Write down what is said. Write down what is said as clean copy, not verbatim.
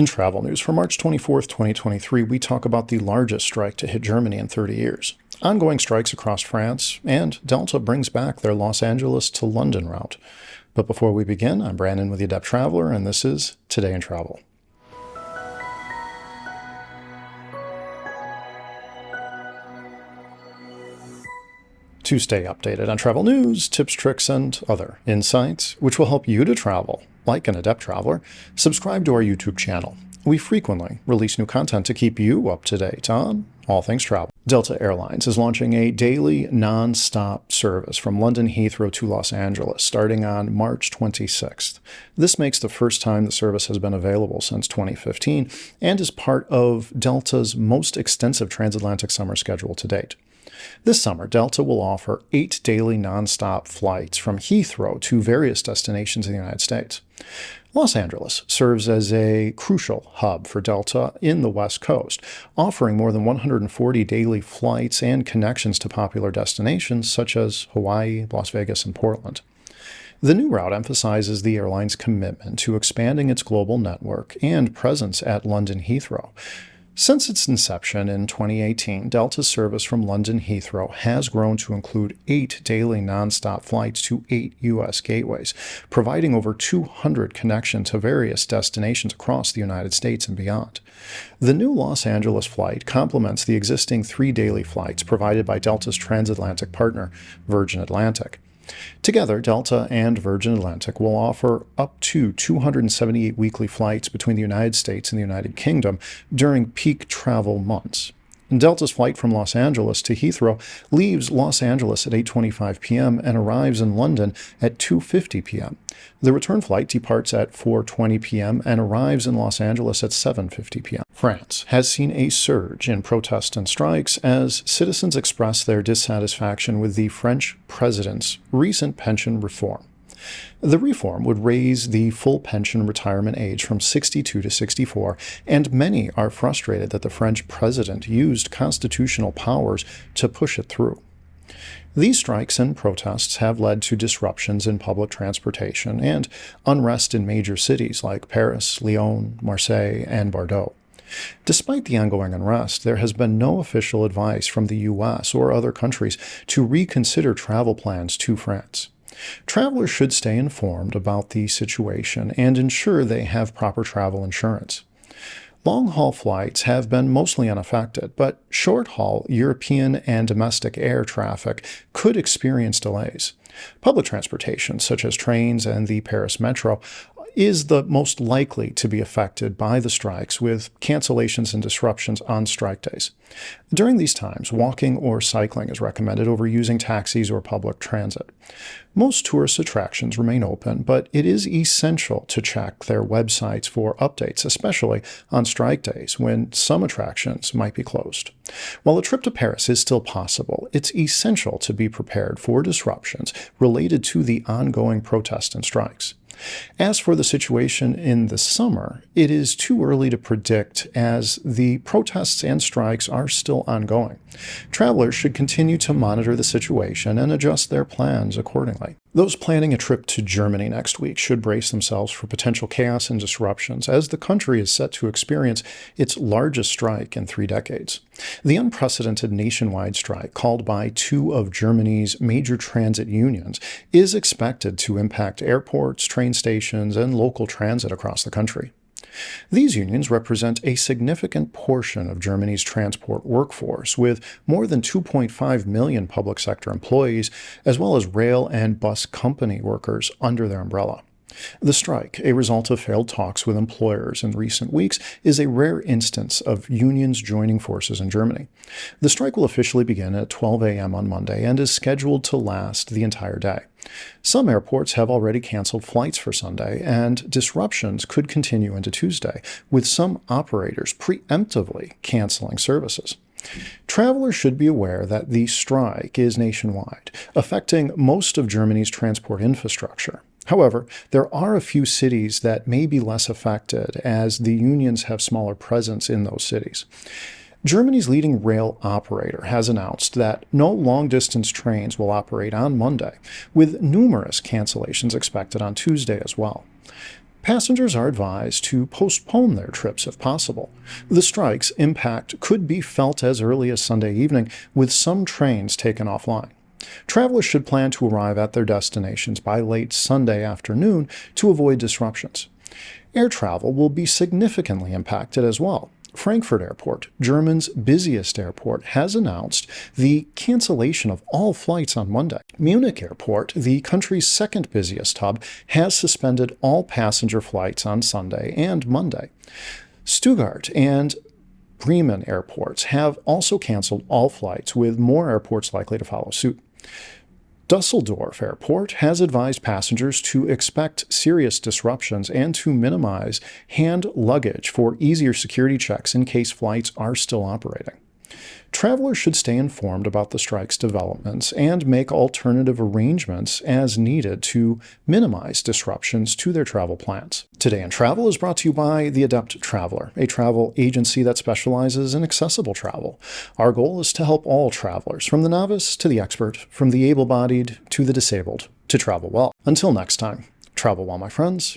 In travel news for March 24th, 2023, we talk about the largest strike to hit Germany in 30 years, ongoing strikes across France, and Delta brings back their Los Angeles to London route. But before we begin, I'm Brandon with the Adept Traveler, and this is Today in Travel. To stay updated on travel news, tips, tricks, and other insights, which will help you to travel like an adept traveler, subscribe to our YouTube channel. We frequently release new content to keep you up to date on all things travel. Delta Airlines is launching a daily non-stop service from London Heathrow to Los Angeles starting on March 26th. This makes the first time the service has been available since 2015 and is part of Delta's most extensive transatlantic summer schedule to date. This summer, Delta will offer 8 daily non-stop flights from Heathrow to various destinations in the United States. Los Angeles serves as a crucial hub for Delta in the West Coast, offering more than 140 daily flights and connections to popular destinations such as Hawaii, Las Vegas, and Portland. The new route emphasizes the airline's commitment to expanding its global network and presence at London Heathrow. Since its inception in 2018, Delta's service from London Heathrow has grown to include 8 daily nonstop flights to 8 U.S. gateways, providing over 200 connections to various destinations across the United States and beyond. The new Los Angeles flight complements the existing 3 daily flights provided by Delta's transatlantic partner, Virgin Atlantic. Together, Delta and Virgin Atlantic will offer up to 278 weekly flights between the United States and the United Kingdom during peak travel months. Delta's flight from Los Angeles to Heathrow leaves Los Angeles at 8:25 p.m. and arrives in London at 2:50 p.m. The return flight departs at 4:20 p.m. and arrives in Los Angeles at 7:50 p.m. France has seen a surge in protests and strikes as citizens express their dissatisfaction with the French president's recent pension reform. The reform would raise the full pension retirement age from 62 to 64, and many are frustrated that the French president used constitutional powers to push it through. These strikes and protests have led to disruptions in public transportation and unrest in major cities like Paris, Lyon, Marseille, and Bordeaux. Despite the ongoing unrest, there has been no official advice from the U.S. or other countries to reconsider travel plans to France. Travelers should stay informed about the situation and ensure they have proper travel insurance. Long-haul flights have been mostly unaffected, but short-haul European and domestic air traffic could experience delays. Public transportation, such as trains and the Paris Metro, is the most likely to be affected by the strikes, with cancellations and disruptions on strike days. During these times, walking or cycling is recommended over using taxis or public transit. Most tourist attractions remain open, but it is essential to check their websites for updates, especially on strike days when some attractions might be closed. While a trip to Paris is still possible, it's essential to be prepared for disruptions related to the ongoing protests and strikes. As for the situation in the summer, it is too early to predict as the protests and strikes are still ongoing. Travelers should continue to monitor the situation and adjust their plans accordingly. Those planning a trip to Germany next week should brace themselves for potential chaos and disruptions as the country is set to experience its largest strike in 3 decades. The unprecedented nationwide strike, called by 2 of Germany's major transit unions, is expected to impact airports, train stations, and local transit across the country. These unions represent a significant portion of Germany's transport workforce, with more than 2.5 million public sector employees, as well as rail and bus company workers under their umbrella. The strike, a result of failed talks with employers in recent weeks, is a rare instance of unions joining forces in Germany. The strike will officially begin at 12 a.m. on Monday and is scheduled to last the entire day. Some airports have already canceled flights for Sunday, and disruptions could continue into Tuesday, with some operators preemptively canceling services. Travelers should be aware that the strike is nationwide, affecting most of Germany's transport infrastructure. However, there are a few cities that may be less affected as the unions have smaller presence in those cities. Germany's leading rail operator has announced that no long-distance trains will operate on Monday, with numerous cancellations expected on Tuesday as well. Passengers are advised to postpone their trips if possible. The strike's impact could be felt as early as Sunday evening, with some trains taken offline. Travelers should plan to arrive at their destinations by late Sunday afternoon to avoid disruptions. Air travel will be significantly impacted as well. Frankfurt Airport, Germany's busiest airport, has announced the cancellation of all flights on Monday. Munich Airport, the country's second busiest hub, has suspended all passenger flights on Sunday and Monday. Stuttgart and Bremen airports have also canceled all flights, with more airports likely to follow suit. Dusseldorf Airport has advised passengers to expect serious disruptions and to minimize hand luggage for easier security checks in case flights are still operating. Travelers should stay informed about the strike's developments and make alternative arrangements as needed to minimize disruptions to their travel plans. Today in Travel is brought to you by The Adept Traveler, a travel agency that specializes in accessible travel. Our goal is to help all travelers, from the novice to the expert, from the able-bodied to the disabled, to travel well. Until next time, travel well, my friends.